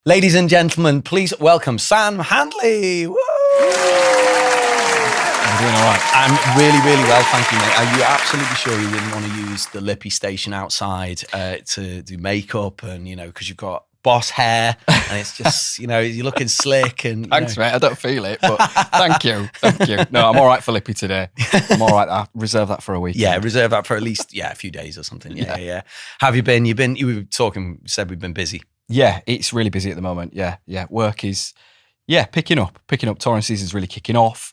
Ladies and gentlemen, please welcome Sam Handley. Woo! I'm doing all right. I'm really well, thank you, mate. Are you absolutely sure you wouldn't want to use the Lippy station outside to do makeup and, because you've got boss hair and it's just, you're looking slick and... Thanks, mate. I don't feel it, but thank you. No, I'm all right for Lippy today. I'm all right. I'll reserve that for a week. Yeah, reserve that for at least, a few days or something. Yeah. How have you been? You were talking, said we've been busy. Yeah, it's really busy at the moment. Yeah. Work is, picking up. Touring season's really kicking off.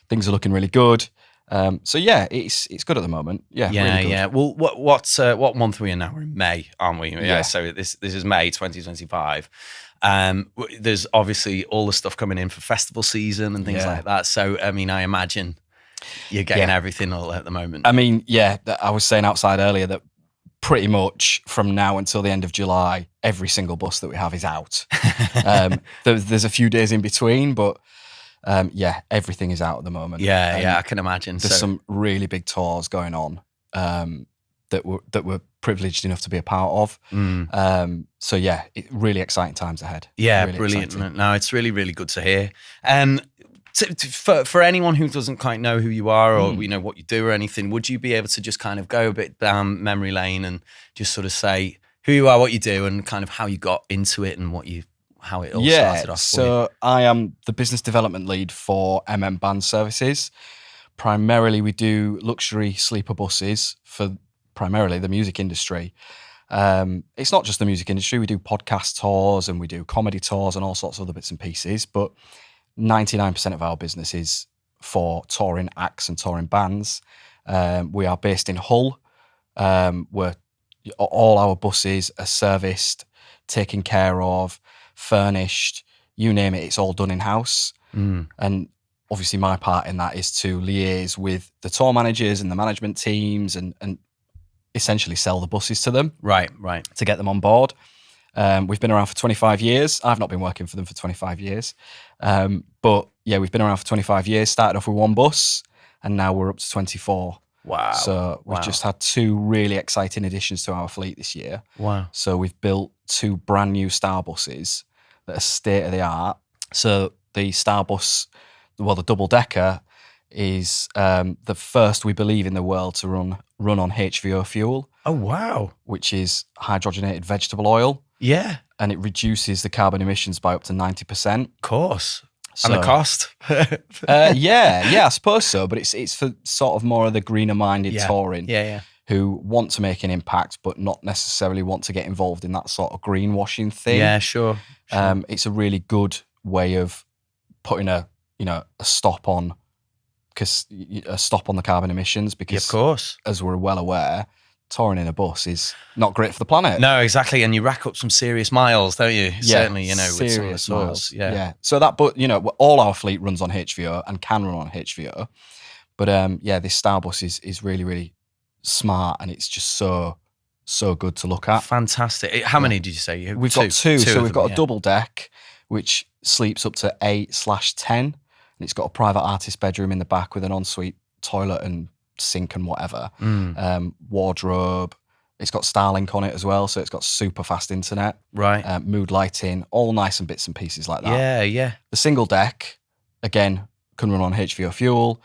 Things are looking really good. It's good at the moment. Yeah. Really good. Yeah. Well, what month are we in now? We're in May, aren't we? Yeah. So this is May 2025. There's obviously all the stuff coming in for festival season and things like that. So, I imagine you're getting everything all at the moment. I was saying outside earlier that pretty much from now until the end of July, every single bus that we have is out. There's a few days in between, but everything is out at the moment. I can imagine. There's some really big tours going on that we're privileged enough to be a part of. Really exciting times ahead. Yeah, really brilliant. exciting. No, it's really good to hear. For anyone who doesn't quite know who you are or what you do or anything, would you be able to just kind of go a bit down memory lane and just sort of say who you are, what you do, and kind of how you got into it and how it all started off? So I am the business development lead for Band Services. Primarily, we do luxury sleeper buses for primarily the music industry. It's not just the music industry. We do podcast tours and we do comedy tours and all sorts of other bits and pieces, but 99% of our business is for touring acts and touring bands. We are based in Hull, where all our buses are serviced, taken care of, furnished, you name it, it's all done in-house. And obviously my part in that is to liaise with the tour managers and the management teams and essentially sell the buses to them. Right. To get them on board. We've been around for 25 years. I've not been working for them for 25 years. We've been around for 25 years, started off with one bus, and now we're up to 24. Wow. So we've just had two really exciting additions to our fleet this year. Wow. So we've built two brand new Star buses that are state of the art. So the Star bus, the double decker, is the first, we believe, in the world to run on HVO fuel. Oh, wow. Which is hydrogenated vegetable oil. Yeah. And it reduces the carbon emissions by up to 90%. Of course. And the cost? I suppose so. But it's for sort of more of the greener-minded touring who want to make an impact but not necessarily want to get involved in that sort of greenwashing thing. Yeah, sure. It's a really good way of putting a stop on the carbon emissions because, of course, as we're well aware, touring in a bus is not great for the planet. No, exactly. And you rack up some serious miles, don't you? Certainly, with some of the miles. Yeah. So all our fleet runs on HVO and can run on HVO. But this Star bus is really, really smart and it's just so good to look at. Fantastic. How many did you say? We've got two. So we've got a double deck, which sleeps up to 8/10. And it's got a private artist bedroom in the back with an ensuite toilet and sink and whatever. Wardrobe. It's got Starlink on it as well, so it's got super fast internet. Right. Mood lighting, all nice and bits and pieces like that. Yeah. The single deck, again, can run on HVO fuel,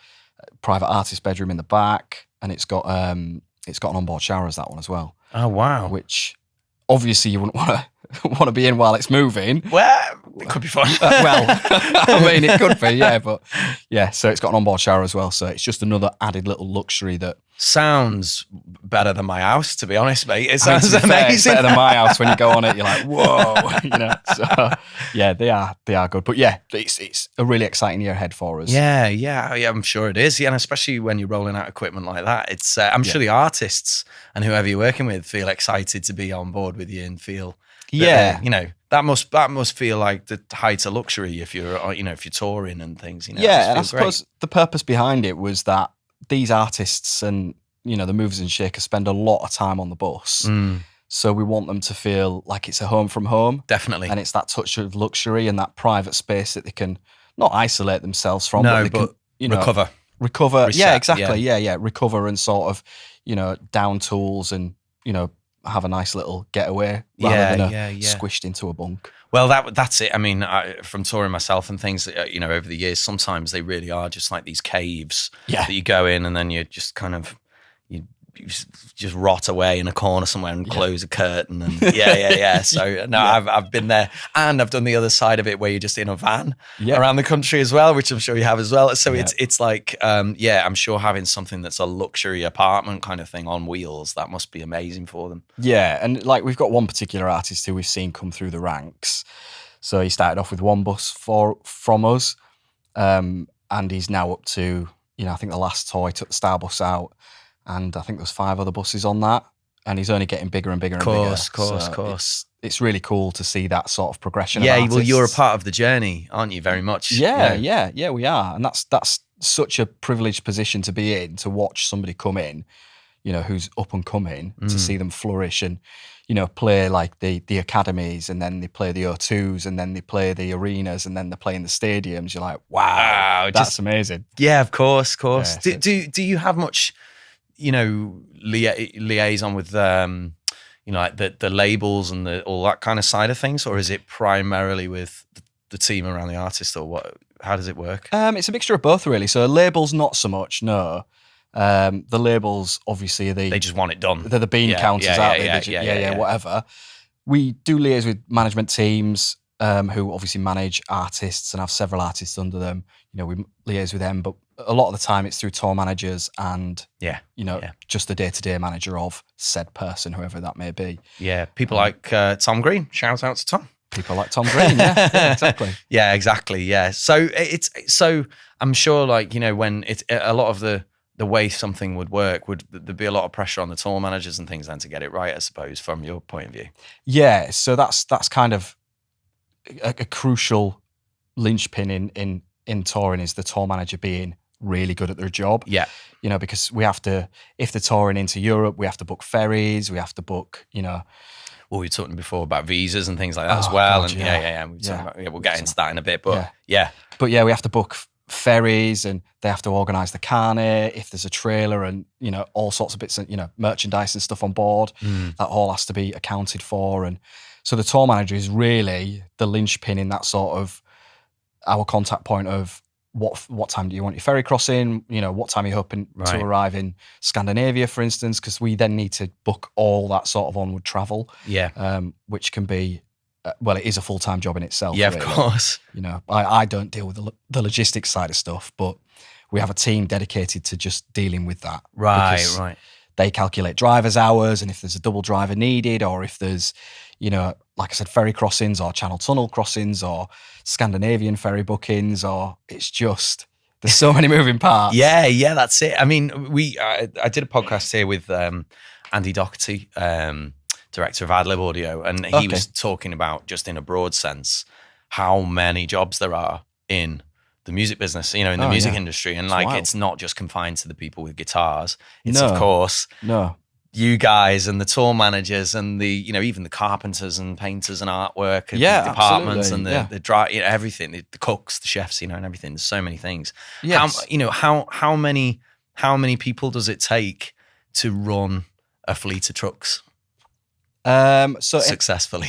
private artist bedroom in the back, and it's got an onboard shower as that one as well. Oh, wow. Which obviously you wouldn't want to be in while it's moving. Well, it could be fun. It could be, but so it's got an onboard shower as well. So it's just another added little luxury that sounds better than my house, to be honest, mate. It sounds amazing. It's better than my house. When you go on it, you're like, whoa, So they are good. But it's a really exciting year ahead for us. Yeah, I'm sure it is. Yeah, and especially when you're rolling out equipment like that, it's. I'm sure the artists and whoever you're working with feel excited to be on board with you and feel. That must feel like the height of luxury if you're touring and things. And I suppose the purpose behind it was that these artists and the movers and shakers spend a lot of time on the bus, so we want them to feel like it's a home from home. Definitely, and it's that touch of luxury and that private space that they can not isolate themselves from, but they can recover. Reset, exactly. Recover and sort of down tools and have a nice little getaway rather than squished into a bunk. Well, that's it. I mean, from touring myself and things, over the years, sometimes they really are just like these caves that you go in and then you just kind of, you just rot away in a corner somewhere and close a curtain. And So I've been there, and I've done the other side of it where you're just in a van around the country as well, which I'm sure you have as well. So it's like, I'm sure having something that's a luxury apartment kind of thing on wheels, that must be amazing for them. Yeah, and like we've got one particular artist who we've seen come through the ranks. So he started off with one bus from us, and he's now up to, I think the last tour he took the Star bus out, and I think there's 5 other buses on that, and he's only getting bigger and bigger and bigger. Of course. It's really cool to see that sort of progression. Yeah, of artists. Well, you're a part of the journey, aren't you? Very much. Yeah, we are, and that's such a privileged position to be in, to watch somebody come in, who's up and coming, to see them flourish and, play like the academies, and then they play the O2s, and then they play the arenas, and then they play in the stadiums. You're like, wow, that's amazing. Yeah, of course. Yeah, do you have much, liaison with, like the labels and all that kind of side of things, or is it primarily with the team around the artist, or what? How does it work? It's a mixture of both, really. So labels, not so much, no. The labels, obviously, they just want it done. They're the bean counters out there. Whatever. We do liaise with management teams who obviously manage artists and have several artists under them. We liaise with them, but a lot of the time it's through tour managers and just the day-to-day manager of said person, whoever that may be. Yeah, people like Tom Green. Shout out to Tom. People like Tom Green, yeah, exactly. Yeah, exactly. Yeah. So I'm sure, like, when it's a lot of the way something would work, would there be a lot of pressure on the tour managers and things then to get it right, I suppose, from your point of view? Yeah, so that's kind of a crucial linchpin in touring, is the tour manager being really good at their job. Yeah. Because we have to, if they're touring into Europe, we have to book ferries, we have to book, Well, we were talking before about visas and things like that as well. God, and we'll get into that in a bit, but yeah. But yeah, we have to book ferries, and they have to organise the carnet if there's a trailer, and all sorts of bits and merchandise and stuff on board. That all has to be accounted for, and so the tour manager is really the linchpin in that sort of our contact point of what time do you want your ferry crossing, what time are you hoping to arrive in Scandinavia, for instance, because we then need to book all that sort of onward travel, which can be it is a full-time job in itself. Yeah, really. Of course. I don't deal with the logistics side of stuff, but we have a team dedicated to just dealing with that. Right. They calculate driver's hours, and if there's a double driver needed, or if there's, like I said, ferry crossings or Channel Tunnel crossings or Scandinavian ferry bookings, or it's just, there's so many moving parts. Yeah, that's it. I mean, I did a podcast here with Andy Doherty, director of Adlib Audio, and he was talking about, just in a broad sense, how many jobs there are in the music business, in the music industry. And it's not just confined to the people with guitars. It's of course you guys and the tour managers and the, even the carpenters and painters and artwork and the departments and the dry, everything, the cooks, the chefs, and everything. There's so many things. Yes. How many people does it take to run a fleet of trucks? Successfully.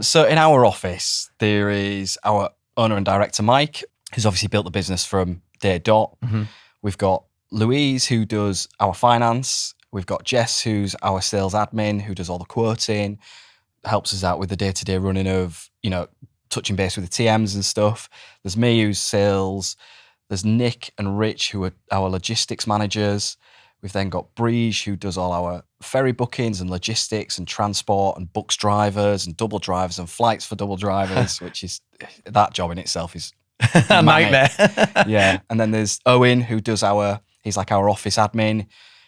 So in our office, there is our owner and director, Mike, who's obviously built the business from day dot. Mm-hmm. We've got Louise, who does our finance. We've got Jess, who's our sales admin, who does all the quoting, helps us out with the day-to-day running of, touching base with the TMs and stuff. There's me, who's sales. There's Nick and Rich, who are our logistics managers. We've then got Breege, who does all our ferry bookings and logistics and transport and books drivers and double drivers and flights for double drivers, which is, that job in itself is a nightmare. Yeah. And then there's Owen, who does he's like our office admin.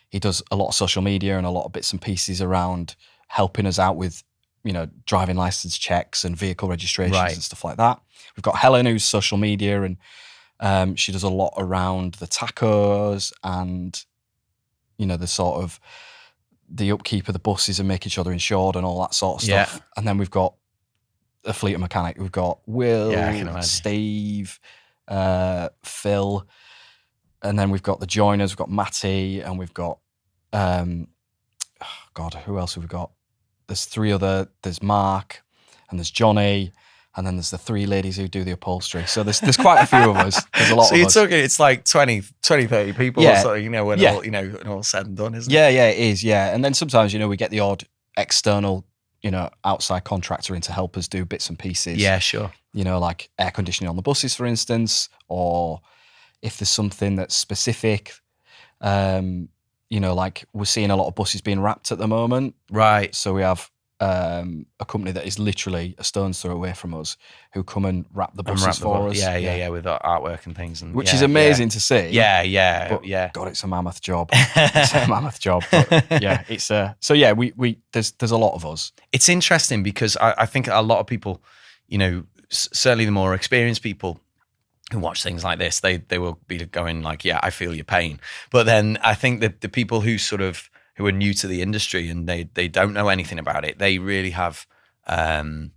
He does a lot of social media and a lot of bits and pieces around helping us out with, driving license checks and vehicle registrations and stuff like that. We've got Helen, who's social media, and she does a lot around the tacos and, the sort of the upkeep of the buses and making sure they're insured and all that sort of stuff. Yeah. And then we've got a fleet of mechanic. We've got Will, Steve, Phil, and then we've got the joiners. We've got Matty, and we've got God, who else have we got? There's Mark, and there's Johnny, and then there's the 3 ladies who do the upholstery. So there's quite a few of us. There's a lot of us. So it's like 20, 30 people or something, when all said and done, isn't it? Yeah, it is, yeah. And then sometimes, we get the odd external, outside contractor in to help us do bits and pieces. Yeah, sure. Like air conditioning on the buses, for instance, or if there's something that's specific, like we're seeing a lot of buses being wrapped at the moment. Right. So we have a company that is literally a stone's throw away from us who come and wrap the buses for us. Yeah, with artwork and things. Which is amazing to see. Yeah. But God, it's a mammoth job. It's a mammoth job. But yeah, it's so yeah, we there's a lot of us. It's interesting because I think a lot of people, certainly the more experienced people who watch things like this, they will be going like, yeah, I feel your pain. But then I think that the people who are new to the industry and they don't know anything about it, they really have an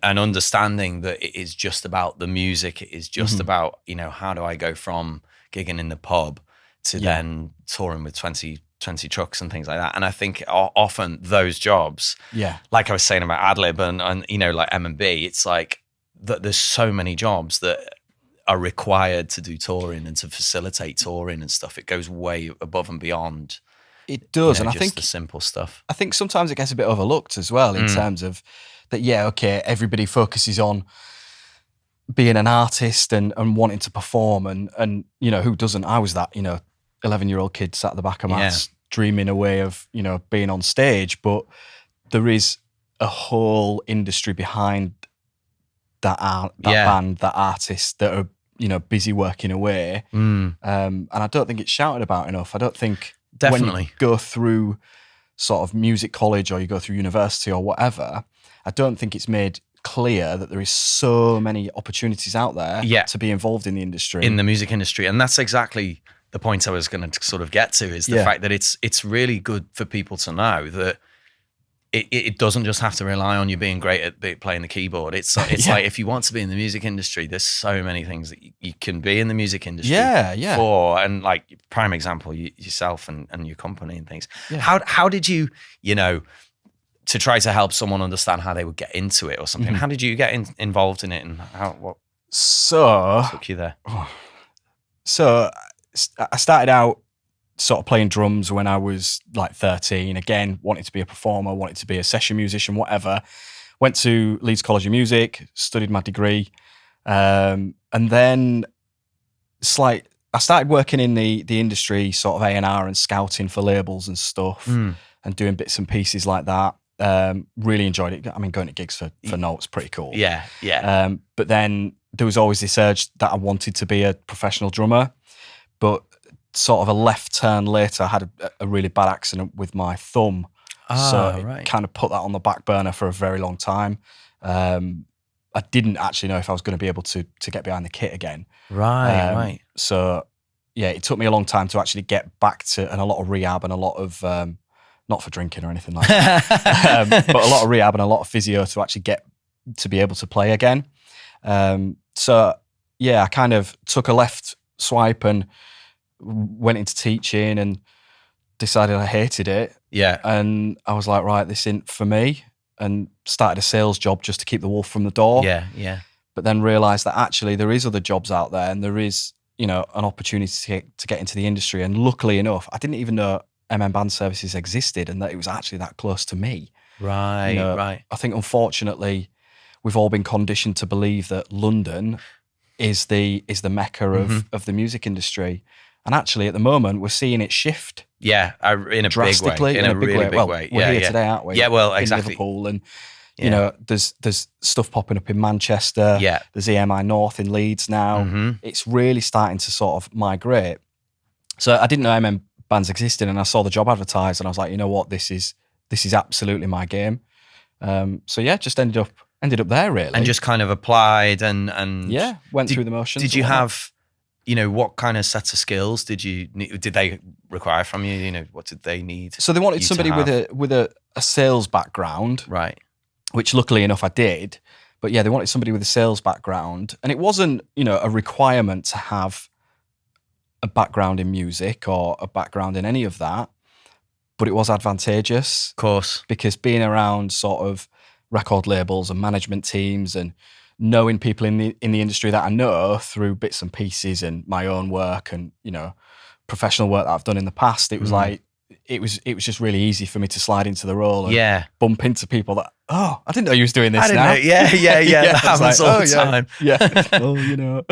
understanding that it is just about the music. It is just about, how do I go from gigging in the pub to then touring with 20 trucks and things like that. And I think often those jobs, like I was saying about Ad-lib and like M&B, it's like that there's so many jobs that are required to do touring and to facilitate touring and stuff. It goes way above and beyond. It does, and I just think the simple stuff. I think sometimes it gets a bit overlooked as well in terms of that. Yeah, okay, everybody focuses on being an artist and wanting to perform, and who doesn't? I was that 11-year-old kid sat at the back of maths dreaming away of being on stage, but there is a whole industry behind that band, that artist that are busy working away, and I don't think it's shouted about enough. I don't think definitely when you go through sort of music college or you go through university or whatever, I don't think it's made clear that there is so many opportunities out there to be involved in the industry, in the music industry, and that's exactly the point I was going to sort of get to, is the fact that it's really good for people to know that it doesn't just have to rely on you being great at playing the keyboard. It's like, if you want to be in the music industry, there's so many things that you can be in the music industry for. And like, prime example, yourself and your company and things. Yeah. How did you, to try to help someone understand how they would get into it or something, how did you get involved in it, and what took you there? So I started out sort of playing drums when I was like 13. Again, wanted to be a performer, wanted to be a session musician, whatever. Went to Leeds College of Music, studied my degree, and then I started working in the industry, sort of A&R and scouting for labels and stuff, and doing bits and pieces like that. Really enjoyed it. I mean, going to gigs for notes, pretty cool. Yeah. But then there was always this urge that I wanted to be a professional drummer, but sort of a left turn later, I had a really bad accident with my thumb. It kind of put that on the back burner for a very long time. I didn't actually know if I was going to be able to get behind the kit again. Right. So yeah, it took me a long time to actually get back to, and a lot of rehab and a lot of, not for drinking or anything like that, but a lot of rehab and a lot of physio to actually get to be able to play again. So yeah, I kind of took a left swipe and went into teaching and decided I hated it. Yeah. And I was like, right, this isn't for me, and started a sales job just to keep the wolf from the door. Yeah. But then realised that actually there is other jobs out there, and there is, an opportunity to get into the industry. And luckily enough, I didn't even know Band Services existed, and that it was actually that close to me. Right, right. I think unfortunately we've all been conditioned to believe that London is the mecca of the music industry. And actually, at the moment, we're seeing it shift. Yeah, in a drastically, big way. In a really big well, way. We're here today, aren't we? Yeah, well, exactly. In Liverpool, and there's stuff popping up in Manchester. Yeah. There's EMI North in Leeds now. It's really starting to sort of migrate. So I didn't know bands existed, and I saw the job advertised, and I was like, you know what, this is absolutely my game. So yeah, just ended up there really, and just kind of applied and went through the motions. Did you have, what kind of set of skills did they require from you? What did they need? So they wanted somebody with a sales background, right? Which luckily enough I did. But yeah, they wanted somebody with a sales background, and it wasn't a requirement to have a background in music or a background in any of that. but it was advantageous. Of course. Because being around sort of record labels and management teams and knowing people in the industry that I know through bits and pieces and my own work and, you know, professional work that I've done in the past, it was like, it was just really easy for me to slide into the role and bump into people that, oh, I didn't know you was doing this now. Yeah. That happens all the time. Yeah. Well, you know.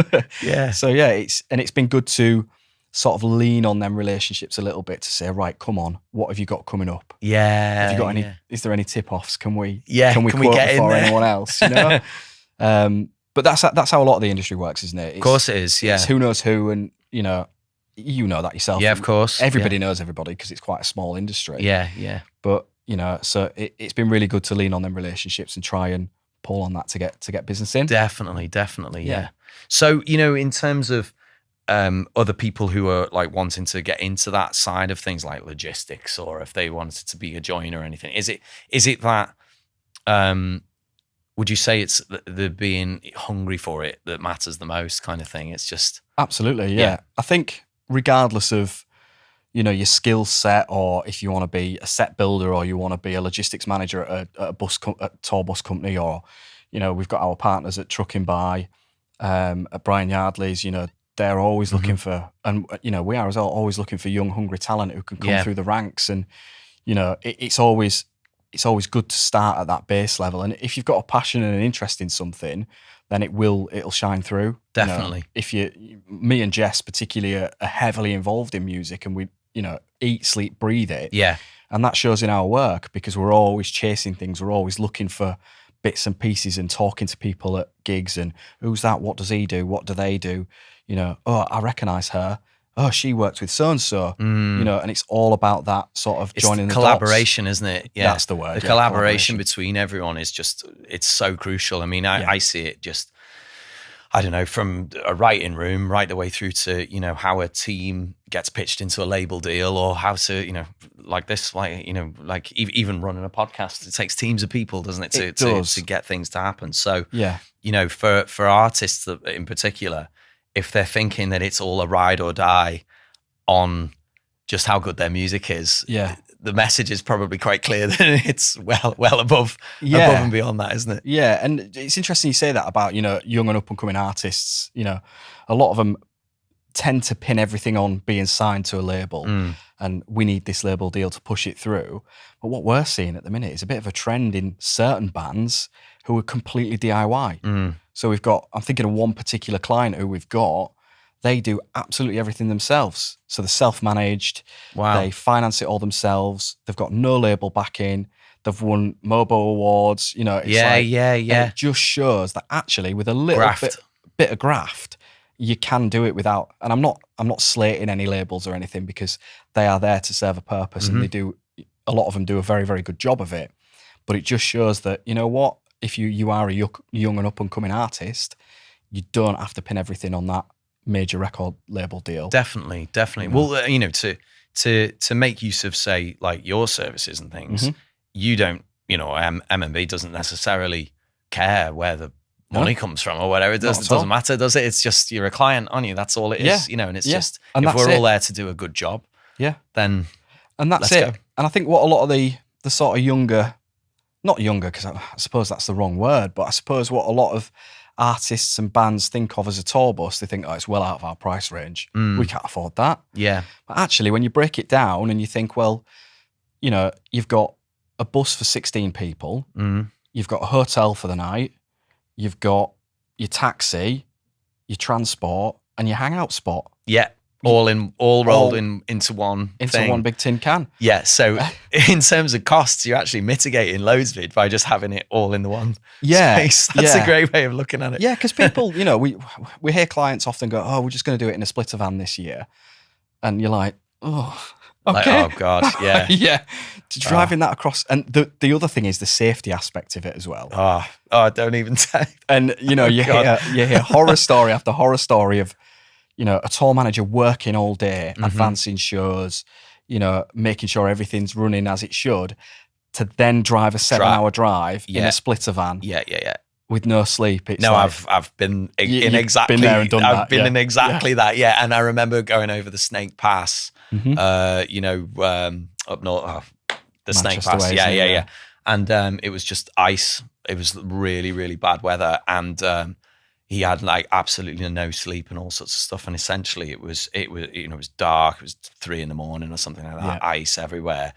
Yeah. So yeah, it's been good to sort of lean on them relationships a little bit to say, right, come on, what have you got coming up? Yeah. Have you got any, is there any tip-offs? Can we get quote before in anyone else, you know? But that's how a lot of the industry works, isn't it? Of course it is, yeah. It's who knows who, and you know that yourself. Yeah, of course. Everybody knows everybody because it's quite a small industry. Yeah. But, you know, so it's been really good to lean on them relationships and try and pull on that to get business in. Definitely, yeah. So, you know, in terms of other people who are like wanting to get into that side of things like logistics, or if they wanted to be a joiner or anything, is it that would you say it's the being hungry for it that matters the most kind of thing? It's just absolutely, yeah. I think regardless of, you know, your skill set, or if you want to be a set builder or you want to be a logistics manager at a tour bus company, or, you know, we've got our partners at Trucking By, at Brian Yardley's, you know, they're always looking for, and, you know, we are as well always looking for young, hungry talent who can come through the ranks. And, you know, it's always good to start at that base level. And if you've got a passion and an interest in something, then it'll shine through. Definitely. You know, me and Jess particularly are heavily involved in music, and we, you know, eat, sleep, breathe it. Yeah. And that shows in our work because we're always chasing things. We're always looking for bits and pieces and talking to people at gigs and who's that? What does he do? What do they do? You know, oh, I recognise her. Oh, she works with so-and-so, you know, and it's all about that sort of joining the collaboration, dots. isn't it? Yeah. That's the word. The collaboration between everyone is just, it's so crucial. I mean, I see it just, I don't know, from a writing room right the way through to, you know, how a team gets pitched into a label deal, or how to, you know, like this, like, you know, like even running a podcast, it takes teams of people, doesn't it, to get things to happen. So, you know, for artists in particular, if they're thinking that it's all a ride or die on just how good their music is, the message is probably quite clear that it's well above and beyond that, isn't it? Yeah, and it's interesting you say that about, you know, young and up and coming artists. You know, a lot of them tend to pin everything on being signed to a label, and we need this label deal to push it through. But what we're seeing at the minute is a bit of a trend in certain bands who are completely DIY. So I'm thinking of one particular client who we've got. They do absolutely everything themselves. So they're self-managed. Wow. They finance it all themselves. They've got no label backing. They've won MOBO awards. You know, it's it just shows that actually with a little bit of graft, you can do it without. And I'm not slating any labels or anything, because they are there to serve a purpose, and a lot of them do a very, very good job of it. But it just shows that, you know what, if you are a young and up and coming artist, you don't have to pin everything on that major record label deal. Definitely. Well, you know, to make use of, say, like your services and things, you don't, you know, M&B doesn't necessarily care where the money comes from or whatever. It doesn't matter, does it? It's just you're a client, aren't you? That's all it is, you know. And it's just, and if we're all there to do a good job, then and that's it. Go. And I think what a lot of the sort of younger, not younger, because I suppose that's the wrong word, but I suppose what a lot of artists and bands think of as a tour bus, they think, oh, it's well out of our price range. We can't afford that. Yeah. But actually, when you break it down and you think, well, you know, you've got a bus for 16 people, you've got a hotel for the night, you've got your taxi, your transport, and your hangout spot. Yeah. All rolled into one big tin can. Yeah. So in terms of costs, you're actually mitigating loads of it by just having it all in the one space. That's a great way of looking at it. Yeah, because people, you know, we hear clients often go, oh, we're just going to do it in a splitter van this year. And you're like, oh, okay. Like, oh God, yeah. Yeah. Driving that across. And the other thing is the safety aspect of it as well. Oh, don't even say. And, you know, you hear horror story after horror story of, you know, a tour manager working all day, advancing shows, you know, making sure everything's running as it should, to then drive a 7-hour drive in a splitter van. Yeah. With no sleep. It's I've been in exactly. Been there and done I've been in exactly that. Yeah, and I remember going over the Snake Pass up north, the Snake Manchester Pass. ways, Yeah. And it was just ice. It was really, really bad weather. And he had like absolutely no sleep and all sorts of stuff. And essentially it was it was dark. It was 3 a.m. or something like that. Ice everywhere.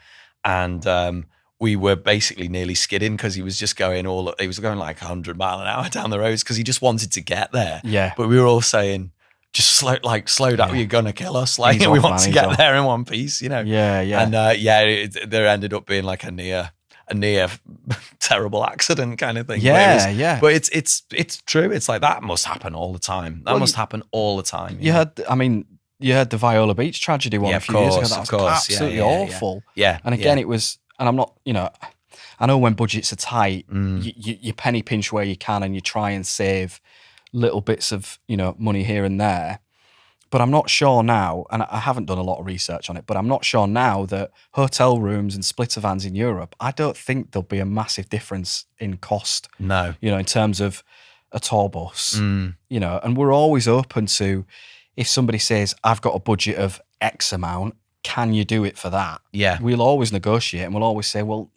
And we were basically nearly skidding because he was just going like 100 mile an hour down the roads because he just wanted to get there. Yeah. But we were all saying, just slow down. You're gonna kill us. Like we want to get there in one piece, you know. Yeah. And there ended up being like a near terrible accident kind of thing. Yeah. But it's true. It's like that must happen all the time. That must happen all the time. You had the Viola Beach tragedy one a few years ago. That was absolutely awful. Yeah. And again, it was, and I'm not, I know when budgets are tight, you penny pinch where you can and you try and save little bits of, money here and there. But I'm not sure now, and I haven't done a lot of research on it, but I'm not sure now that hotel rooms and splitter vans in Europe, I don't think there'll be a massive difference in cost. No. In terms of a tour bus, and we're always open to, if somebody says, I've got a budget of X amount, can you do it for that? Yeah. We'll always negotiate and we'll always say, well,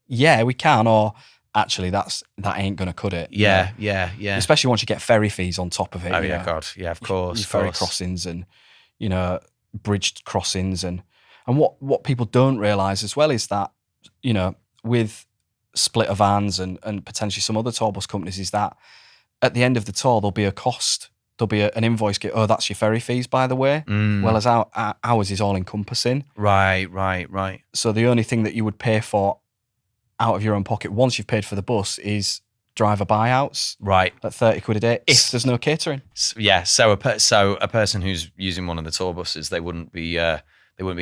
yeah, we can, or actually that ain't going to cut it. Yeah. Especially once you get ferry fees on top of it. Oh, yeah, God. Yeah, of course. Ferry crossings and, bridged crossings. And what people don't realise as well is that, with splitter vans and potentially some other tour bus companies, is that at the end of the tour, there'll be a cost. There'll be an invoice, that's your ferry fees, by the way. Well, as ours is all encompassing. Right. So the only thing that you would pay for out of your own pocket once you've paid for the bus is driver buyouts. Right. At 30 quid a day if there's no catering. Yeah. So a person who's using one of the tour buses, they wouldn't be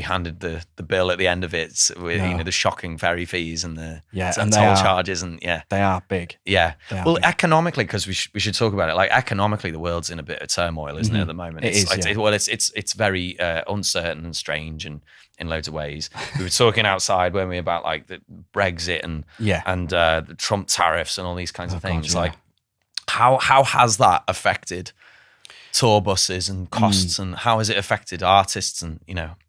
handed the bill at the end of it with the shocking ferry fees and the and toll charges and they are big. Yeah. Well, economically, because we should talk about it. Like economically, the world's in a bit of turmoil, isn't it, at the moment? It's very uncertain and strange and in loads of ways. We were talking outside, weren't we, about like the Brexit and the Trump tariffs and all these kinds of things. God, like how has that affected tour buses and costs, and how has it affected artists? And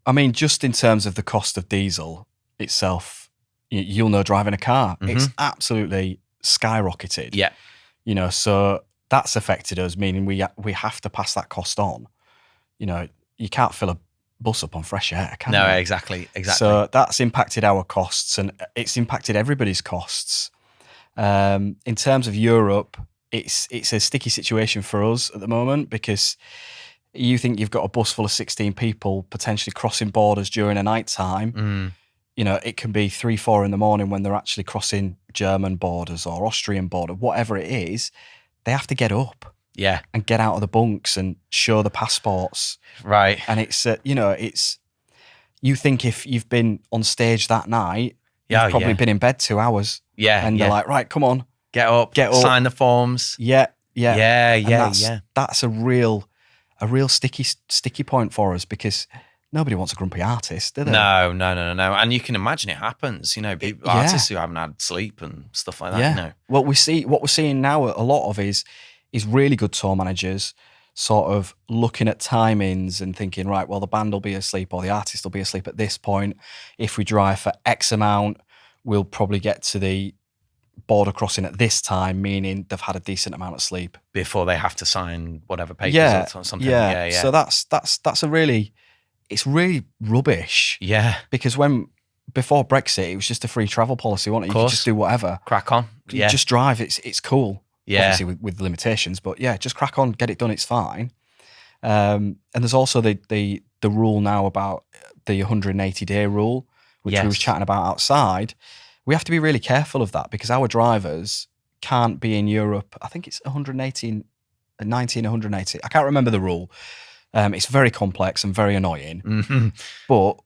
I mean, just in terms of the cost of diesel itself, you'll know driving a car, it's absolutely skyrocketed. Yeah. So that's affected us, meaning we have to pass that cost on. You can't fill a bus up on fresh air, can you? No, exactly. So that's impacted our costs, and it's impacted everybody's costs. In terms of Europe, it's a sticky situation for us at the moment, because you think you've got a bus full of 16 people potentially crossing borders during a night time. It can be 3-4 in the morning when they're actually crossing German borders or Austrian border, whatever it is. They have to get up. Yeah. And get out of the bunks and show the passports. Right. And it's, you think if you've been on stage that night, you've probably been in bed 2 hours. Yeah. And they're like, right, come on. Get up. Sign the forms. Yeah. Yeah. That's a real sticky point for us, because nobody wants a grumpy artist, do they? No. And you can imagine it happens, artists who haven't had sleep and stuff like that. Yeah. What we're seeing now a lot of is really good tour managers sort of looking at timings and thinking, right, well, the band will be asleep or the artist will be asleep at this point. If we drive for X amount, we'll probably get to the border crossing at this time, meaning they've had a decent amount of sleep before they have to sign whatever papers or something. Yeah. So that's it's really rubbish. Yeah. Because before Brexit, it was just a free travel policy, wasn't it? You could just do whatever. Crack on. Yeah. Just drive. It's cool. Yeah. Obviously with limitations, but yeah, just crack on, get it done. It's fine. And there's also the rule now about the 180-day rule, which we was chatting about outside. We have to be really careful of that, because our drivers can't be in Europe. I think it's 180, 90 and 180. I can't remember the rule. It's very complex and very annoying. Mm-hmm. But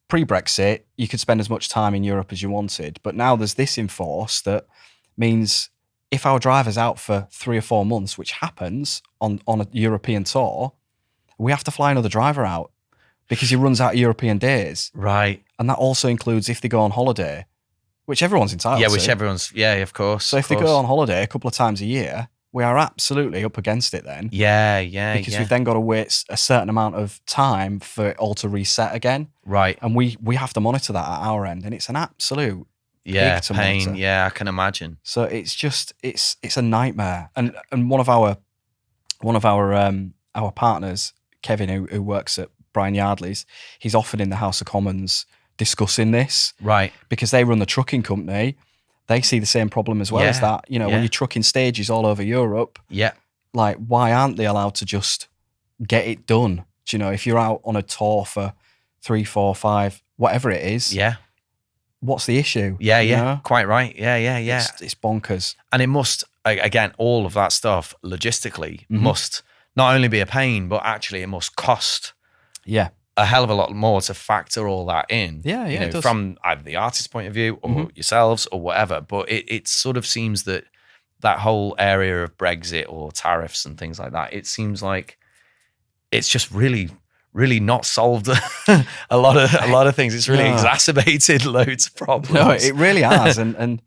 pre-Brexit, you could spend as much time in Europe as you wanted. But now there's this in force that means if our driver's out for 3 or 4 months, which happens on a European tour, we have to fly another driver out because he runs out of European days. Right. And that also includes if they go on holiday, which everyone's entitled to. Of course. So if they go on holiday a couple of times a year, we are absolutely up against it then. Yeah, because we've then got to wait a certain amount of time for it all to reset again. Right. And we have to monitor that at our end, and it's an absolute pain. monitor. Yeah, I can imagine. So it's just it's a nightmare. And one of our partners, Kevin, who works at Brian Yardley's, he's often in the House of Commons discussing this. Right. Because they run the trucking company. They see the same problem as well as that. When you're trucking stages all over Europe. Yeah. Like, why aren't they allowed to just get it done? Do you know, if you're out on a tour for 3, 4, 5, whatever it is. Yeah. What's the issue? Yeah, you know? Quite right. Yeah. It's bonkers. And it must, again, all of that stuff logistically must not only be a pain, but actually it must cost a hell of a lot more to factor all that in. Yeah, it does. From either the artist's point of view or yourselves or whatever. But it sort of seems that whole area of Brexit or tariffs and things like that, it seems like it's just really, really not solved a lot of things. It's really exacerbated loads of problems. No, it really has, and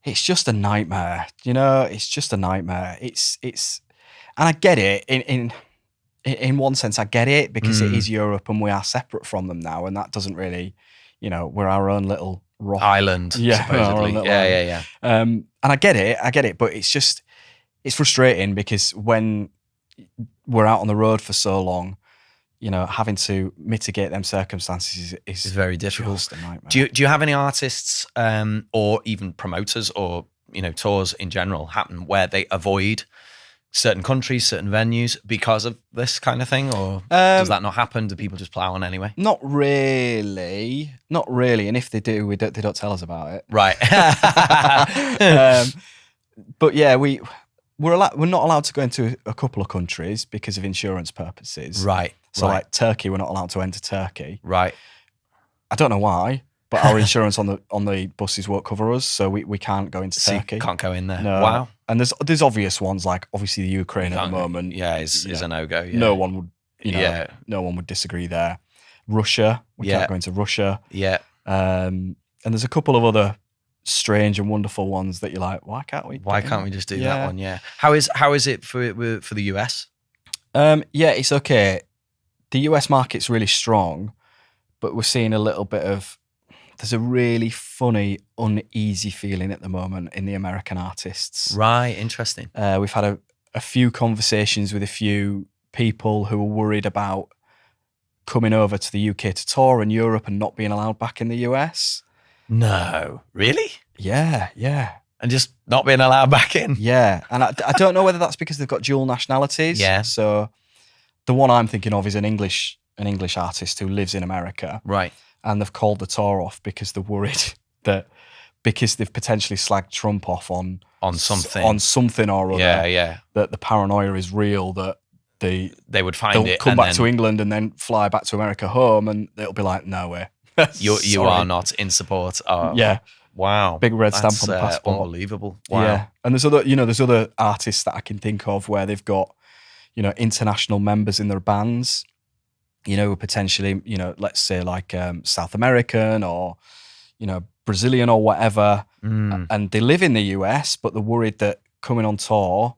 it's just a nightmare. It's just a nightmare. It's, and I get it in one sense. I get it because it is Europe and we are separate from them now, and that doesn't really, we're our own little rock island, supposedly. Yeah. And I get it, but it's frustrating because when we're out on the road for so long, having to mitigate them circumstances is very difficult. Just a nightmare. Do you have any artists or even promoters or tours in general happen where they avoid certain countries, certain venues because of this kind of thing, or does that not happen? Do people just plow on anyway? Not really. And if they do, they don't tell us about it. Right. But yeah, we're not allowed to go into a couple of countries because of insurance purposes. Right. So like Turkey, we're not allowed to enter Turkey. Right. I don't know why, but our insurance on the buses won't cover us, so we can't go into Turkey. You can't go in there. No. Wow. And there's obvious ones, like obviously the Ukraine at the moment. Yeah, is a no-go. Yeah. No one would, no one would disagree there. Russia, we can't go into Russia. Yeah. And there's a couple of other strange and wonderful ones that you're like, why can't we? Why can't we just do that one? Yeah. How is it for the US? Yeah, it's okay. The US market's really strong, but we're seeing a little bit of. There's a really funny, uneasy feeling at the moment in the American artists. Right, interesting. We've had a few conversations with a few people who are worried about coming over to the UK to tour in Europe and not being allowed back in the US. No, really? Yeah. And just not being allowed back in? Yeah, and I don't know whether that's because they've got dual nationalities. Yeah. So the one I'm thinking of is an English artist who lives in America. Right. And they've called the tour off because they're worried that because they've potentially slagged Trump off on something or other. Yeah. That the paranoia is real, that they would find it, come back to England and then fly back to America home, and it'll be like, no way. You are not in support of. Yeah. Wow. Big red stamp on the passport. Unbelievable. Wow. Yeah. And there's other artists that I can think of where they've got, international members in their bands. Potentially, let's say like South American or, Brazilian or whatever. And they live in the US, but they're worried that coming on tour,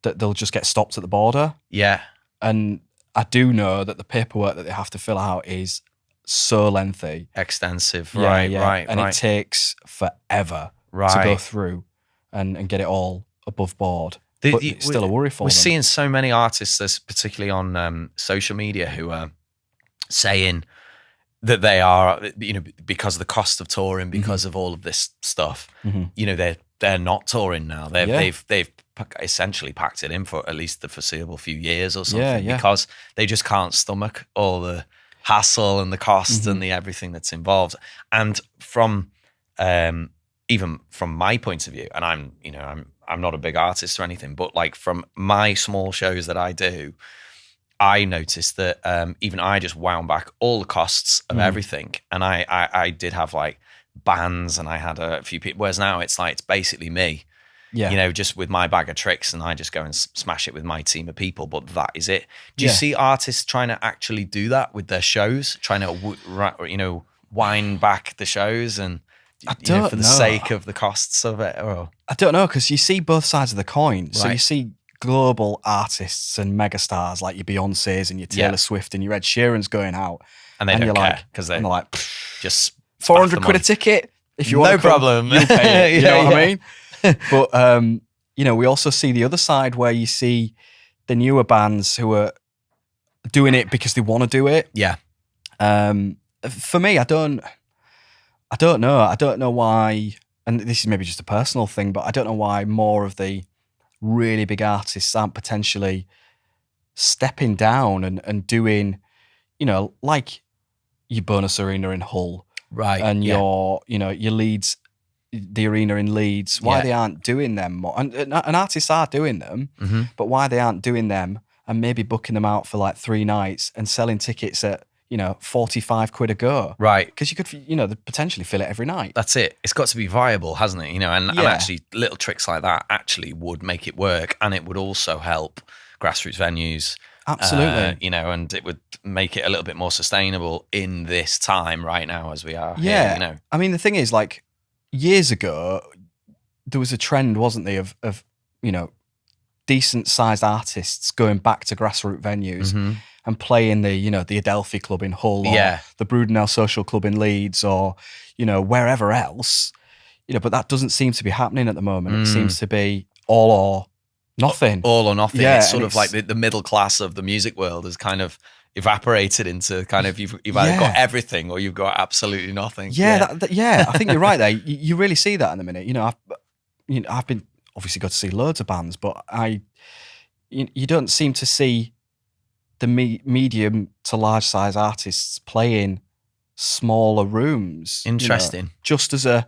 that they'll just get stopped at the border. Yeah. And I do know that the paperwork that they have to fill out is so lengthy. Extensive. Yeah, right. And it takes forever to go through and get it all above board. But it's still a worry for them. We're seeing so many artists, particularly on social media, who are saying that they are, because of the cost of touring, because of all of this stuff, they're not touring now. They've essentially packed it in for at least the foreseeable few years or something, because they just can't stomach all the hassle and the cost and the everything that's involved. And from even from my point of view, and I'm not a big artist or anything, but like from my small shows that I do, I noticed that even I just wound back all the costs of everything. And I did have like bands and I had a few people, whereas now it's basically me, just with my bag of tricks, and I just go and smash it with my team of people, but that is it. Do you see artists trying to actually do that with their shows, trying to, wind back the shows and for the sake of the costs of it? Or I don't know, because you see both sides of the coin. Right. So you see global artists and megastars like your Beyoncé's and your Taylor Swift and your Ed Sheeran's going out, and they don't care because they're like just £400 a ticket if you want. No problem. You'll pay it. You know what I mean? But we also see the other side where you see the newer bands who are doing it because they want to do it. Yeah. For me, I don't know. I don't know why, and this is maybe just a personal thing, but I don't know why more of the really big artists aren't potentially stepping down and doing, like your Bonus Arena in Hull, right? And your Leeds, the arena in Leeds. Why they aren't doing them more? And artists are doing them, but why they aren't doing them and maybe booking them out for like 3 nights and selling tickets at £45 a go, right? Because you could potentially fill it every night. That's it. It's got to be viable, hasn't it? And actually little tricks like that actually would make it work, and it would also help grassroots venues. Absolutely. And it would make it a little bit more sustainable in this time right now as we are. Yeah. Here, I mean, the thing is, like, years ago, there was a trend, wasn't there, of decent sized artists going back to grassroots venues and playing the Adelphi Club in Hull, or the Brudenell Social Club in Leeds, or wherever else. But that doesn't seem to be happening at the moment. It seems to be all or nothing. All or nothing. Yeah, it's sort of like the middle class of the music world has kind of evaporated into kind of you've either got everything or you've got absolutely nothing. Yeah, I think you're right there. You really see that in the minute. I've been obviously got to see loads of bands, but you don't seem to see the medium to large size artists playing smaller rooms. Interesting. Just as a,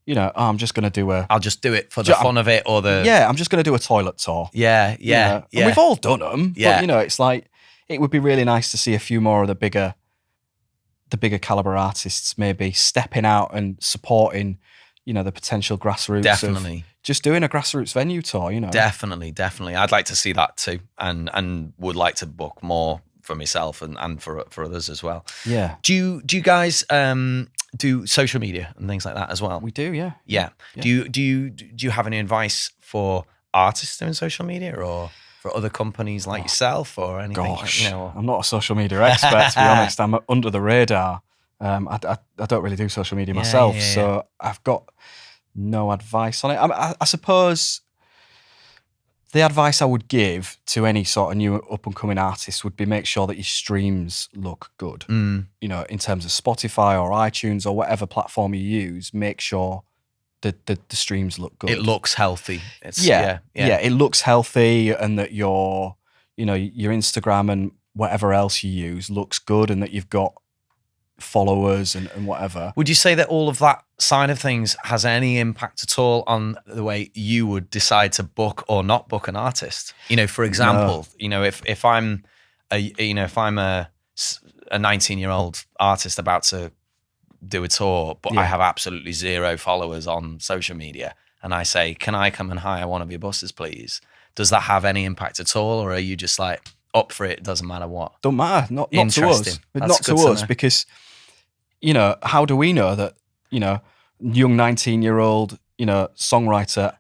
I'm just going to do I'll just do it for the fun of it, or I'm just going to do a toilet tour. Yeah. And we've all done them. Yeah. But, it's like, it would be really nice to see a few more of the bigger caliber artists maybe stepping out and supporting, the potential grassroots. Definitely. Just doing a grassroots venue tour, Definitely. I'd like to see that too, and would like to book more for myself and for others as well. Yeah. Do you guys do social media and things like that as well? We do, yeah. Yeah. Do you have any advice for artists doing social media, or for other companies like yourself, or anything? Gosh, I'm not a social media expert, to be honest. I'm under the radar. I don't really do social media myself, so I've got no advice on it. I suppose the advice I would give to any sort of new up-and-coming artist would be make sure that your streams look good. In terms of Spotify or iTunes or whatever platform you use, make sure that the streams look good. It looks healthy. It looks healthy, and that your Instagram and whatever else you use looks good, and that you've got followers and whatever. Would you say that all of that side of things has any impact at all on the way you would decide to book or not book an artist? For example, if I'm a 19-year-old artist about to do a tour, but I have absolutely zero followers on social media, and I say, can I come and hire one of your buses, please? Does that have any impact at all, or are you just like up for it? It doesn't matter what. Don't matter. Not to us. Not to us, because how do we know that young 19-year-old songwriter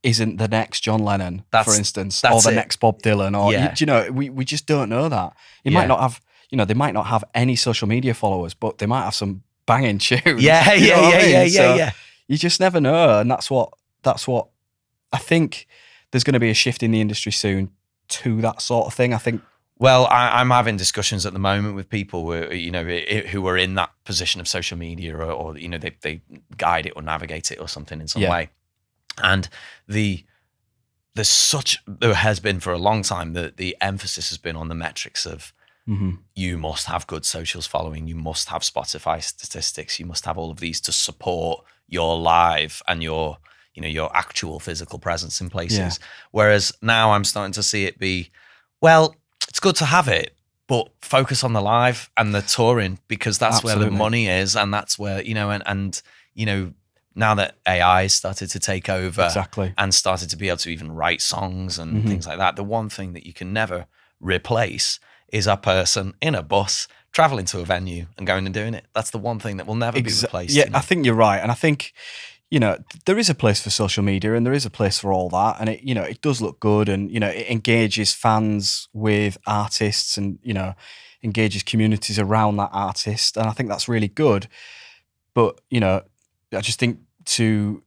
isn't the next John Lennon, for instance, or the next Bob Dylan, or we just don't know that. He might not have, they might not have any social media followers, but they might have some banging tunes. Yeah. You just never know, and that's what I think. There's going to be a shift in the industry soon to that sort of thing, I think. Well, I'm having discussions at the moment with people who are in that position of social media, or they guide it or navigate it or something in some way. And there has been for a long time the emphasis has been on the metrics of you must have good socials following, you must have Spotify statistics, you must have all of these to support your live and your actual physical presence in places. Whereas now I'm starting to see it be, well, it's good to have it, but focus on the live and the touring, because that's where the money is, and that's where, now that AI started to take over and started to be able to even write songs and things like that, the one thing that you can never replace is a person in a bus traveling to a venue and going and doing it. That's the one thing that will never be replaced. Yeah, I think you're right. And I think, there is a place for social media and there is a place for all that. And it does look good, and, it engages fans with artists and, engages communities around that artist. And I think that's really good. But, I just think to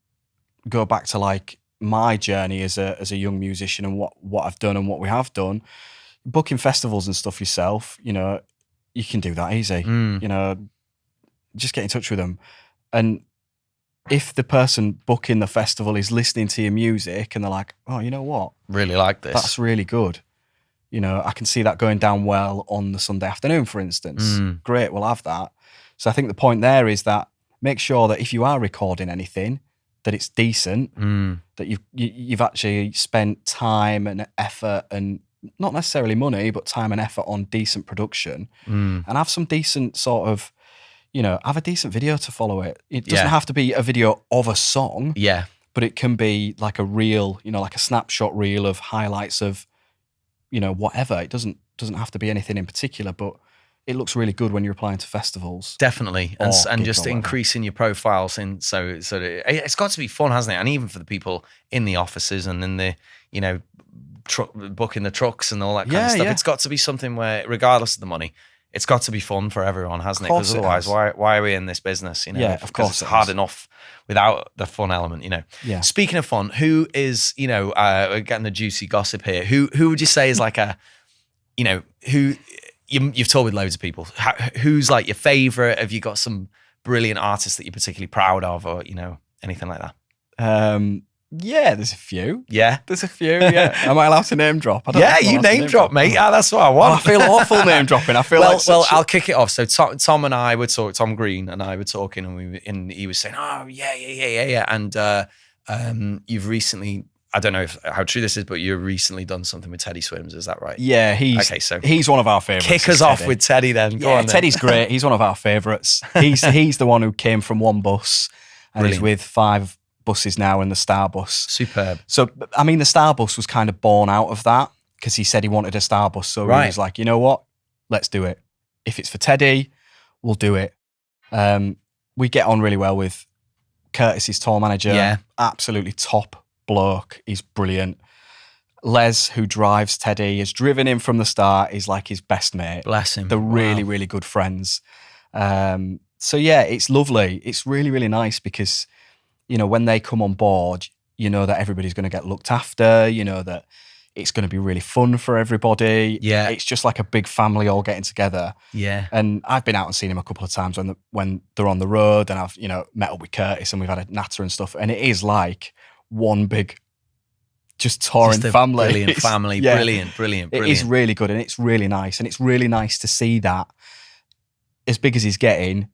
go back to like my journey as a young musician and what I've done and what we have done, booking festivals and stuff yourself, you can do that easy. Just get in touch with them. And if the person booking the festival is listening to your music and they're like, oh, you know what? Really like this. That's really good. I can see that going down well on the Sunday afternoon, for instance. Great, we'll have that. So I think the point there is that make sure that if you are recording anything, that it's decent, that you've actually spent time and effort, and not necessarily money, but time and effort on decent production, and have some decent sort of, have a decent video to follow it. It doesn't have to be a video of a song, but it can be like a reel, like a snapshot reel of highlights of, whatever. It doesn't have to be anything in particular, but it looks really good when you're applying to festivals. Definitely. And just increasing your profiles in. So it's got to be fun, hasn't it? And even for the people in the offices and in the, booking the trucks and all that kind of stuff. It's got to be something where, regardless of the money, it's got to be fun for everyone, hasn't it? Because otherwise, why are we in this business? Of course. It's hard enough without the fun element, Yeah. Speaking of fun, who is, we're getting the juicy gossip here. Who would you say is like a, who... You've toured with loads of people. Who's like your favorite? Have you got some brilliant artists that you're particularly proud of, or anything like that? Yeah, there's a few. Yeah, there's a few. Yeah, am I allowed to name drop? You name drop, mate. Yeah, that's what I want. I feel awful name dropping. I feel I'll kick it off. So Tom and I were talking. Tom Green and I were talking, and he was saying, "Oh yeah," and you've recently. I don't know how true this is, but you've recently done something with Teddy Swims. Is that right? Yeah, he's one of our favourites. Kick us off with Teddy then. Go on then. Teddy's great. He's one of our favourites. He's the one who came from one bus and is with 5 buses now in the Star Bus. Superb. So, I mean, the Star Bus was kind of born out of that because he said he wanted a Star Bus. So he was like, you know what? Let's do it. If it's for Teddy, we'll do it. We get on really well with Curtis, his tour manager. Yeah. Absolutely top bloke. He's brilliant. Les, who drives Teddy, has driven him from the start. He's like his best mate. Bless him. They're really, really good friends. So yeah, it's lovely. It's really, really nice because, when they come on board, that everybody's going to get looked after, that it's going to be really fun for everybody. Yeah. It's just like a big family all getting together. Yeah. And I've been out and seen him a couple of times when they're on the road, and I've, met up with Curtis and we've had a natter and stuff. And it is like one big just touring family. Brilliant family. Yeah, brilliant. It is really good and it's really nice. And it's really nice to see that as big as he's getting,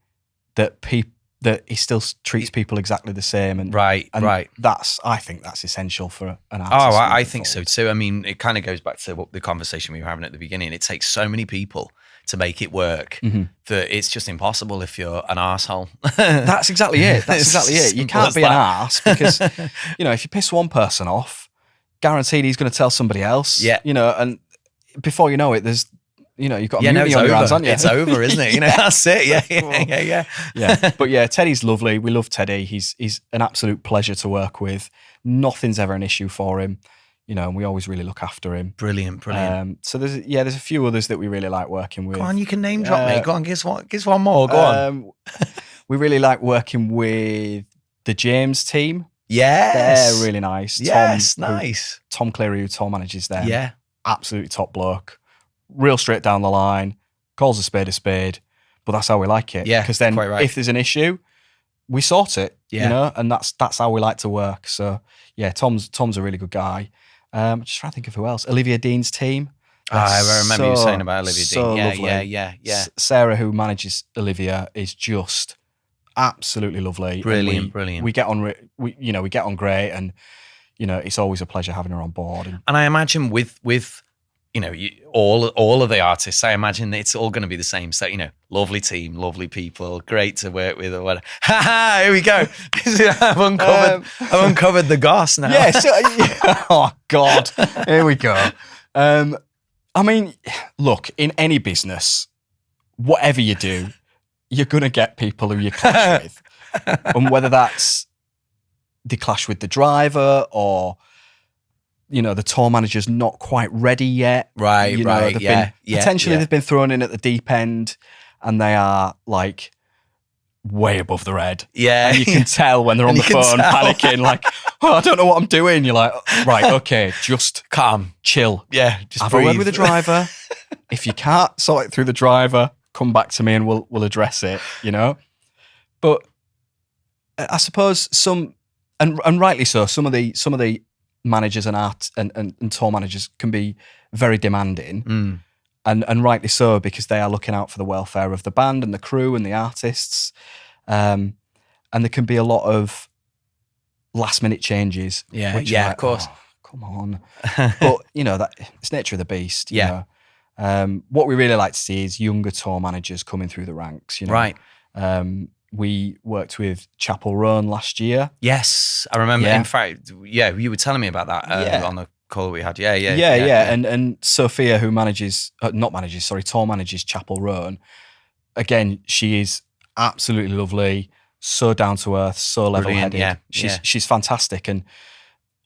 that he still treats people exactly the same. And right. I think that's essential for an artist. Oh, I think so too. I mean, it kind of goes back to the conversation we were having at the beginning. It takes so many people to make it work that it's just impossible if you're an arsehole. That's exactly it. You can't be an arse because, if you piss one person off, guaranteed he's going to tell somebody else. Yeah. And before you know it, there's, you've got a mutiny on your hands, haven't you? It's over, isn't it? That's it. Yeah. But yeah, Teddy's lovely. We love Teddy. He's an absolute pleasure to work with. Nothing's ever an issue for him. And we always really look after him. Brilliant. So there's a few others that we really like working with. Go on, you can name drop me. Go on, give us one more. Go on. We really like working with the James team. Yes. They're really nice. Yes, nice. Tom Cleary, who tour manages them. Yeah. Absolutely top bloke. Real straight down the line. Calls a spade. But that's how we like it. Yeah, because then if there's an issue, we sort it. And that's how we like to work. So yeah, Tom's a really good guy. Just trying to think of who else. Olivia Dean's team. I remember you saying about Olivia Dean. Lovely. Yeah. Sarah, who manages Olivia, is just absolutely lovely. Brilliant. We get on. We get on great, and it's always a pleasure having her on board. And I imagine with all of the artists, I imagine it's all going to be the same. So lovely team, lovely people, great to work with, or whatever. Here we go. I've uncovered the goss now. Yeah. Oh God, here we go. I mean, look, in any business, whatever you do, you're going to get people who you clash with. And whether that's they clash with the driver or, the tour manager's not quite ready yet. Right, Potentially they've been thrown in at the deep end and they are like way above the red. Yeah. And you can tell when they're on the phone panicking, like, I don't know what I'm doing. You're like, right, okay, just calm, chill. Yeah, just have breathe. a word with the driver. If you can't sort it through the driver, come back to me and we'll address it, But I suppose and rightly so, some of the managers and tour managers can be very demanding, and rightly so, because they are looking out for the welfare of the band and the crew and the artists, and there can be a lot of last minute changes. Yeah, which of course. Oh, come on, but that it's nature of the beast. You know? What we really like to see is younger tour managers coming through the ranks. Right. We worked with Chapel Roan last year. Yes, I remember. In fact, you were telling me about that on the call we had. Yeah. And Sophia, who tour manages Chapel Roan. Again, she is absolutely lovely, so down to earth, so level-headed. Yeah, she's fantastic, and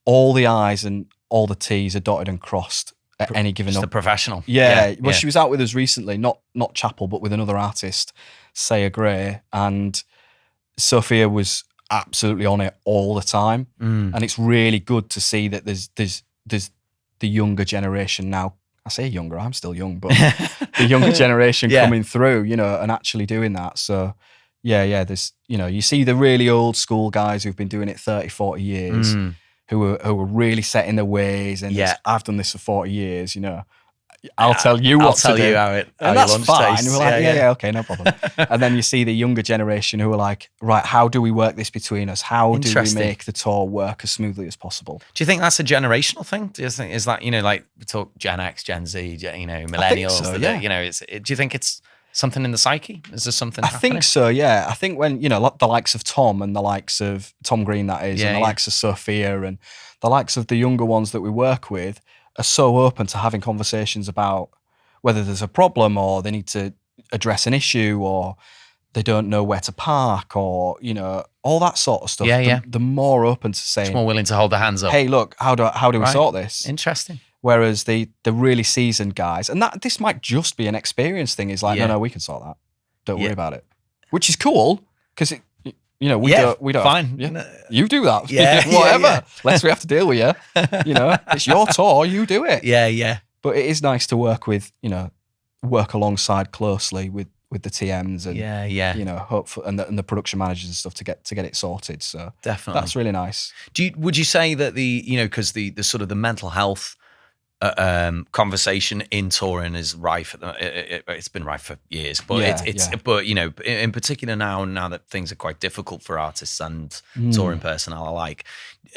all the I's and all the T's are dotted and crossed at any given. Just a professional. Yeah. Well, she was out with us recently, not Chapel, but with another artist, Saya Gray, and Sophia was absolutely on it all the time. And it's really good to see that there's the younger generation now. I say younger, I'm still young, but the younger generation coming through, and actually doing that. So there's, you see the really old school guys who've been doing it 30, 40 years, who are really set in their ways. And I've done this for 40 years, I'll tell you what to do. I'll tell you how and that's fine. Tastes. We're like, okay, no problem. And then you see the younger generation who are like, right, how do we work this between us? How do we make the tour work as smoothly as possible? Do you think that's a generational thing? Do you think is that, like we talk Gen X, Gen Z, millennials? So, do you think it's something in the psyche? Is there something I happening? think so, yeah. I think when, the likes of Tom and the likes of Tom Green, that is, and the likes of Sophia and the likes of the younger ones that we work with are so open to having conversations about whether there's a problem or they need to address an issue or they don't know where to park or, all that sort of stuff. The more open to saying, it's more willing to hold their hands up. Hey, look, how do we sort this? Interesting. Whereas the really seasoned guys, and that this might just be an experience thing, is like, no, we can sort that. Don't worry about it. Which is cool because we don't. Fine. You do that. Yeah. Whatever. Less we have to deal with you. It's your tour. You do it. Yeah. But it is nice to work with, work alongside closely with the TMs and hopefully and the production managers and stuff to get it sorted. So definitely, that's really nice. Would you say that because the sort of the mental health conversation in touring is rife. It's been rife for years, but but in particular now that things are quite difficult for artists and touring personnel alike,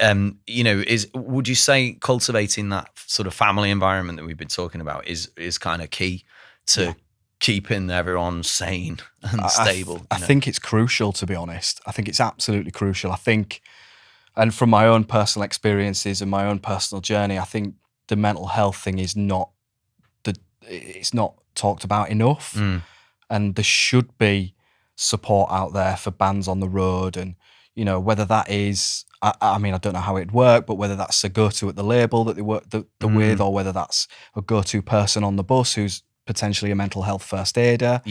would you say cultivating that sort of family environment that we've been talking about is kind of key to keeping everyone sane and stable? I think it's crucial, to be honest. I think it's absolutely crucial. I think, and from my own personal experiences and my own personal journey, I think the mental health thing is it's not talked about enough, and there should be support out there for bands on the road, and whether that is, I mean, I don't know how it'd work, but whether that's a go-to at the label that they work with, or whether that's a go-to person on the bus who's potentially a mental health first aider.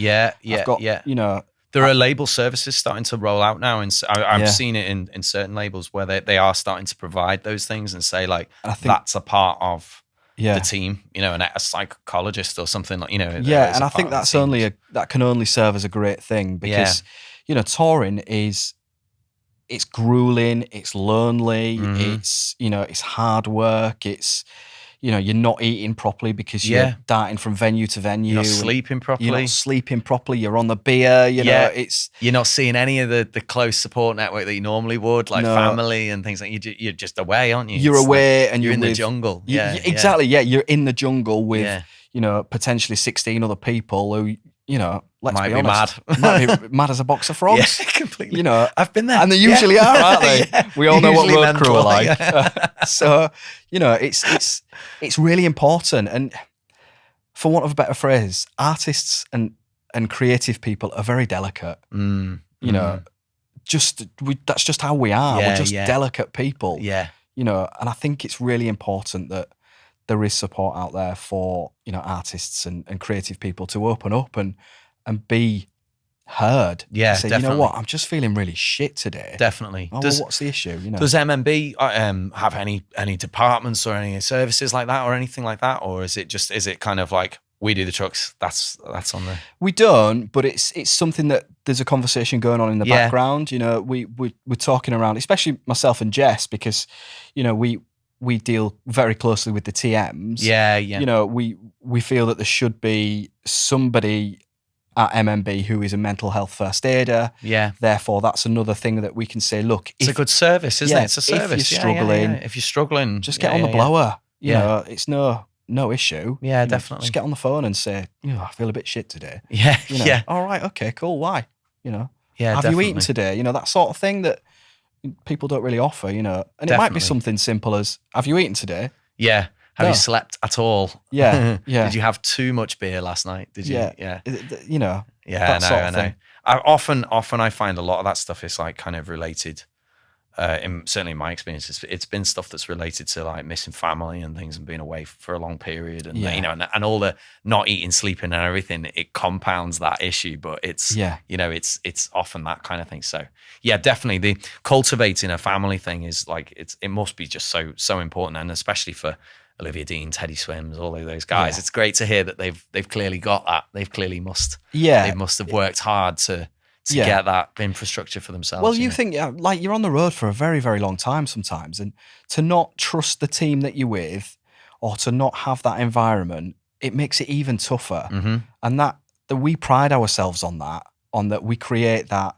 There are label services starting to roll out now, and I've seen it in certain labels where they are starting to provide those things and say like that's a part of the team, and a psychologist or something like and I think that's that can only serve as a great thing because touring it's grueling, it's lonely, it's it's hard work, it's you're not eating properly because you're darting from venue to venue. You're not sleeping properly. You're on the beer. You're not seeing any of the close support network that you normally would, like family and things like. You're just away, aren't you? You're away, and you're in the jungle. Exactly. Yeah, you're in the jungle with potentially 16 other people who let's be honest, might be mad as a box of frogs. Yeah, completely. I've been there, and they usually are, aren't they? We all know what road crew are like. So it's really important, and for want of a better phrase, artists and and creative people are very delicate. You know, that's just how we are. We're just delicate people. Yeah. You know, and I think it's really important that there is support out there for, you know, artists and creative people to open up and be heard. Yeah, say, definitely. you know what, I'm just feeling really shit today. Definitely. Oh, well, what's the issue? You know, does MMB have any departments or any services like that or anything like that, or is it kind of like we do the trucks? That's on the. We don't, but it's something that there's a conversation going on in the background. You know, we're talking around, especially myself and Jess, because, you know, we deal very closely with the TMs. Yeah. You know, we feel that there should be somebody at MMB who is a mental health first aider. Yeah. Therefore, that's another thing that we can say, look, it's a good service, isn't it? It's a service. If you're struggling, if you're struggling, just get on the blower. You know, it's no issue. Yeah, Know, definitely. just get on the phone and say, you know, I feel a bit shit today. Yeah. You know, yeah. All right. Okay. Cool. Why? You know. Yeah. Have definitely. you eaten today? You know, that sort of thing that people don't really offer. You know, and it might be something simple as, have you eaten today? Yeah. Have you slept at all? Yeah. Yeah. Did you have too much beer last night? Did you? Yeah. You know. Yeah, I know. Thing. Often I find a lot of that stuff is like kind of related. Certainly in my experience, it's been stuff that's related to like missing family and things and being away for a long period, and you know, and all the not eating, sleeping, and everything. It compounds that issue, but it's you know, it's often that kind of thing. So yeah, definitely the cultivating a family thing is like it must be just so important, and especially for Olivia Dean, Teddy Swims, all of those guys. It's great to hear that they've clearly got that. They've clearly they must have worked hard to get that infrastructure for themselves. Well, you think like you're on the road for a very, very long time sometimes, and to not trust the team that you're with or to not have that environment, it makes it even tougher. Mm-hmm. And that we pride ourselves on that we create that,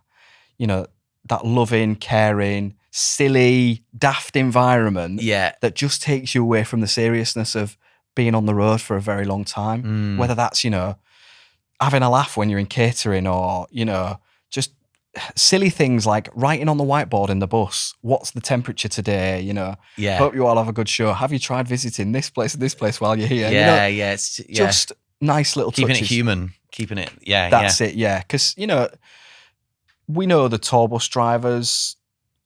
you know, that loving, caring, silly, daft environment that just takes you away from the seriousness of being on the road for a very long time. Whether that's, you know, having a laugh when you're in catering or, you know, just silly things like writing on the whiteboard in the bus, what's the temperature today, you know, hope you all have a good show. Have you tried visiting this place and this place while you're here? It's just nice little keeping touches. It human, keeping it, That's it, because, you know, we know the tour bus drivers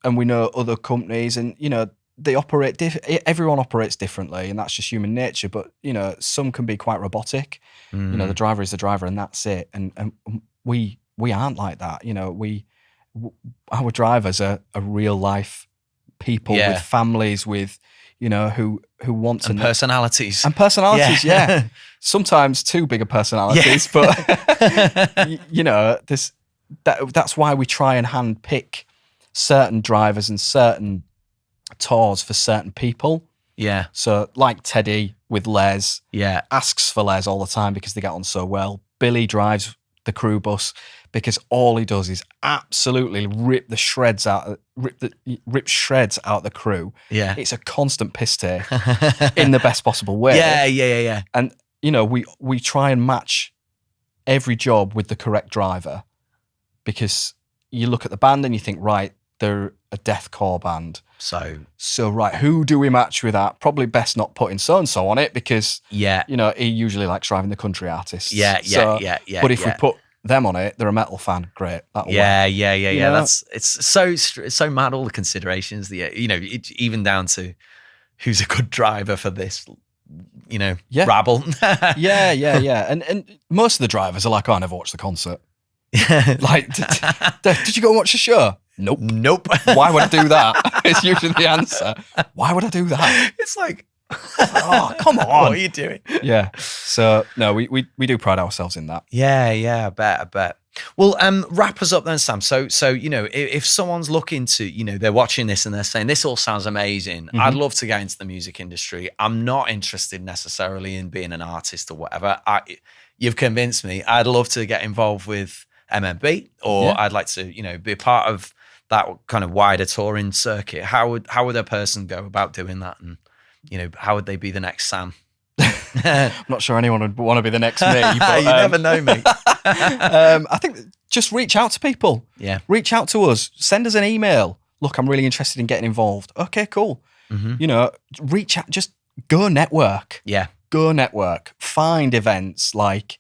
and we know other companies and, you know, they operate, everyone operates differently and that's just human nature, but, you know, some can be quite robotic. You know, the driver is the driver and that's it. And we aren't like that. You know, our drivers are real life people with families, with, you know, who want to personalities. And personalities, sometimes too big of personalities, but, you know, that's why we try and hand pick certain drivers and certain tours for certain people. Yeah. So like Teddy with Les, asks for Les all the time because they get on so well. Billy drives the crew bus because all he does is absolutely rip shreds out the crew. Yeah. It's a constant piss take in the best possible way. Yeah. And you know, we try and match every job with the correct driver because you look at the band and you think, right, they're a deathcore band. So right, who do we match with that? Probably best not putting so-and-so on it because, you know, he usually likes driving the country artists. Yeah. But if we put them on it, they're a metal fan. Great. That'll work. Yeah. It's so mad, all the considerations, you know, even down to who's a good driver for this, you know, rabble. Yeah. And most of the drivers are like, oh, I never watched the concert. Like, did you go and watch the show? Nope. Why would I do that? It's usually the answer. Why would I do that? It's like, oh, come on. What are you doing? Yeah. So no, we do pride ourselves in that. Yeah. I bet. Well, wrap us up then, Sam. So you know, if someone's looking to, you know, they're watching this and they're saying this all sounds amazing. I'd love to get into the music industry. I'm not interested necessarily in being an artist or whatever. You've convinced me. I'd love to get involved with MMB, or I'd like to, you know, be a part of that kind of wider touring circuit. How would a person go about doing that? And, you know, how would they be the next Sam? I'm not sure anyone would want to be the next me. But, you never know me. I think just reach out to people. Yeah. Reach out to us. Send us an email. Look, I'm really interested in getting involved. Okay, cool. You know, reach out. Just go network. Yeah. Go network. Find events like,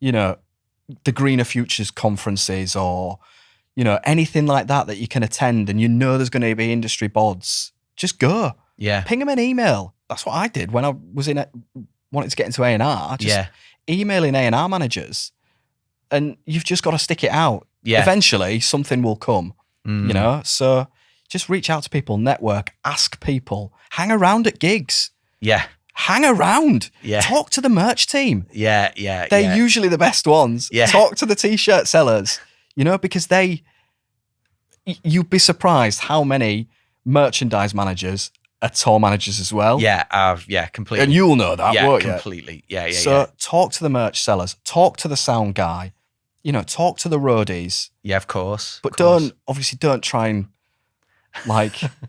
you know, the Greener Futures conferences or, anything like that you can attend and there's going to be industry bods, just go. Yeah. Ping them an email. That's what I did when I was wanting to get into A&R. Just emailing A&R managers, and you've just got to stick it out. Yeah. Eventually, something will come, So just reach out to people, network, ask people, hang around at gigs. Yeah. Hang around. Yeah. Talk to the merch team. Yeah. They're usually the best ones. Yeah. Talk to the t-shirt sellers, because you'd be surprised how many merchandise managers are tour managers as well. Yeah, completely. And you'll know that, won't you? Completely. Yeah. So talk to the merch sellers, talk to the sound guy, talk to the roadies. Yeah, of course. But don't try and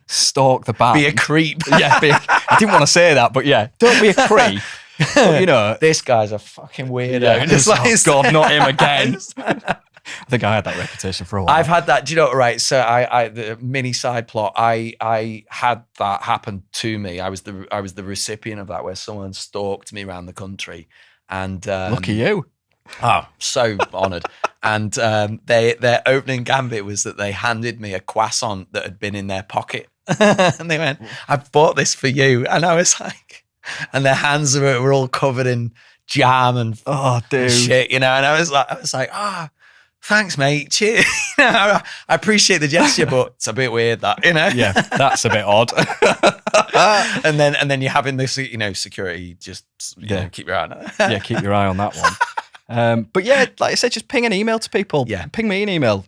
stalk the band. Be a creep. Yeah, I didn't want to say that, but don't be a creep. But, this guy's a fucking weirdo. Yeah, just God, not him again. I think I had that reputation for a while. I've had that. Do you know what? Right. So I the mini side plot. I had that happen to me. I was the recipient of that, where someone stalked me around the country, and lucky you. Oh, so honoured. And their opening gambit was that they handed me a croissant that had been in their pocket, and they went, "I bought this for you," and I was like, and their hands were all covered in jam and shit, and I was like, thanks, mate. Cheers. I appreciate the gesture, but it's a bit weird that, Yeah, that's a bit odd. and then you're having this, security just keep your eye on it. Yeah, keep your eye on that one. But like I said, just ping an email to people. Yeah. Ping me an email,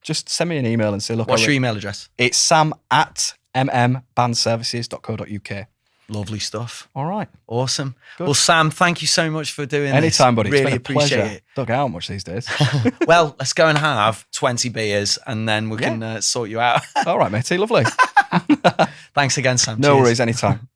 just send me an email and say, look. What's your email address? It's sam@mmbandservices.co.uk. Lovely stuff. All right. Awesome. Good. Well, Sam, thank you so much for doing Anytime, this. buddy. Really it's been a appreciate pleasure. it. Don't get out much these days. Well, let's go and have 20 beers and then we can sort you out. All right, matey. Lovely. Thanks again, Sam. No Cheers. worries. Anytime.